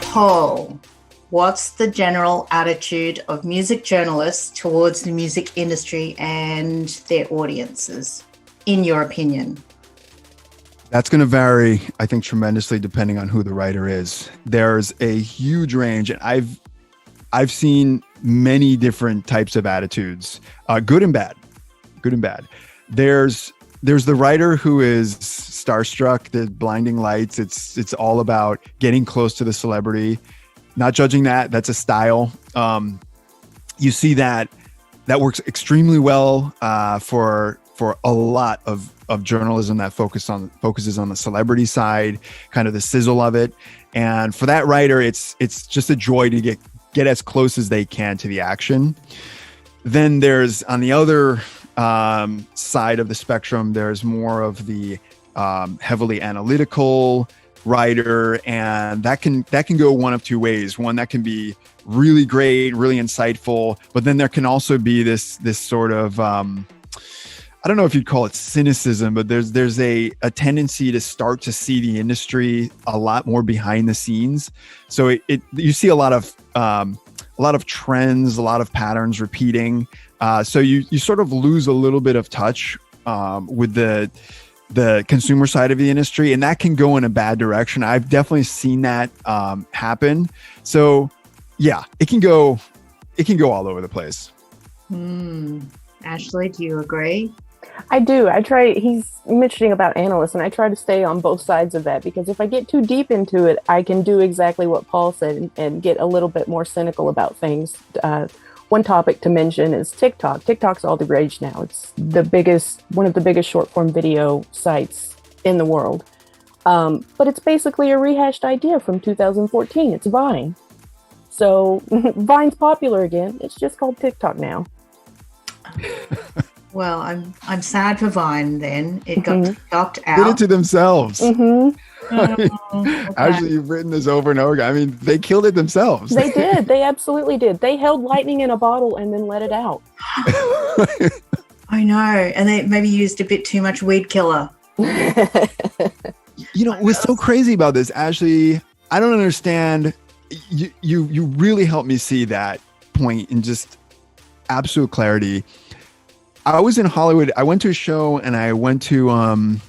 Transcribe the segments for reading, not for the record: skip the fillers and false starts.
whole, what's the general attitude of music journalists towards the music industry and their audiences, in your opinion? That's going to vary, I think, tremendously depending on who the writer is. There's a huge range, and I've seen many different types of attitudes, good and bad. There's the writer who is starstruck, the blinding lights. It's all about getting close to the celebrity. Not judging that. That's a style. You see that works extremely well for a lot of journalism that focuses on the celebrity side, kind of the sizzle of it. And for that writer, it's just a joy to get as close as they can to the action. Then there's, on the other side of the spectrum, there's more of the heavily analytical writer, and that can go one of two ways. One, that can be really great, really insightful, but then there can also be this sort of I don't know if you'd call it cynicism, but there's a tendency to start to see the industry a lot more behind the scenes. So you see a lot of trends, a lot of patterns repeating. So you sort of lose a little bit of touch with the consumer side of the industry, and that can go in a bad direction. I've definitely seen that happen. So yeah, it can go all over the place. Ashley, do you agree? I do. He's mentioning about analysts, and I try to stay on both sides of that, because if I get too deep into it, I can do exactly what Paul said and get a little bit more cynical about things. One topic to mention is TikTok. TikTok's all the rage now. It's one of the biggest short form video sites in the world. But it's basically a rehashed idea from 2014. It's Vine. So Vine's popular again. It's just called TikTok now. Well, I'm sad for Vine then. It got knocked out. Did it to themselves. Mm-hmm. Okay. Actually, you've written this over and over again. I mean, they killed it themselves. They did. They absolutely did. They held lightning in a bottle and then let it out. I know. And they maybe used a bit too much weed killer. What's so crazy about this, Ashley, I don't understand. You really helped me see that point in just absolute clarity. I was in Hollywood. I went to a show, and I went to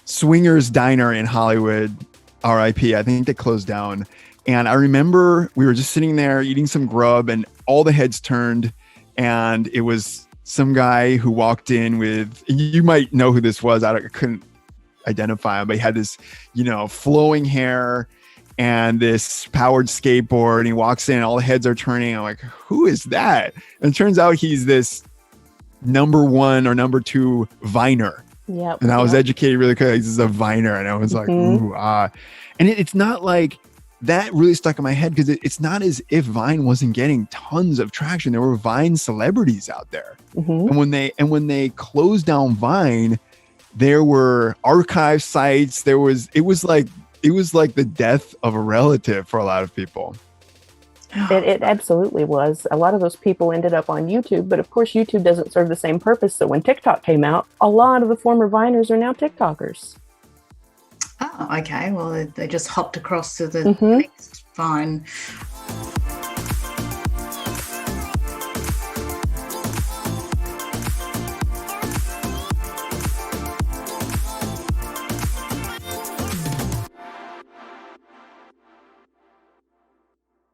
Swingers Diner in Hollywood, RIP. I think they closed down. And I remember we were just sitting there eating some grub, and all the heads turned, and it was some guy who walked in with, you might know who this was. I couldn't identify him, but he had this, flowing hair and this powered skateboard, and he walks in, all the heads are turning. I'm like, who is that? And it turns out he's this number one or number two Viner. Yep. And I was educated really quick. This is a Viner. And I was like, ooh, ah. And it's not like that really stuck in my head, because it's not as if Vine wasn't getting tons of traction. There were Vine celebrities out there. And when they closed down Vine, there were archive sites. It was like the death of a relative for a lot of people. It absolutely was. A lot of those people ended up on YouTube, but of course YouTube doesn't serve the same purpose. So when TikTok came out, a lot of the former Viners are now TikTokers. Oh, okay. Well, they just hopped across to the next Vine.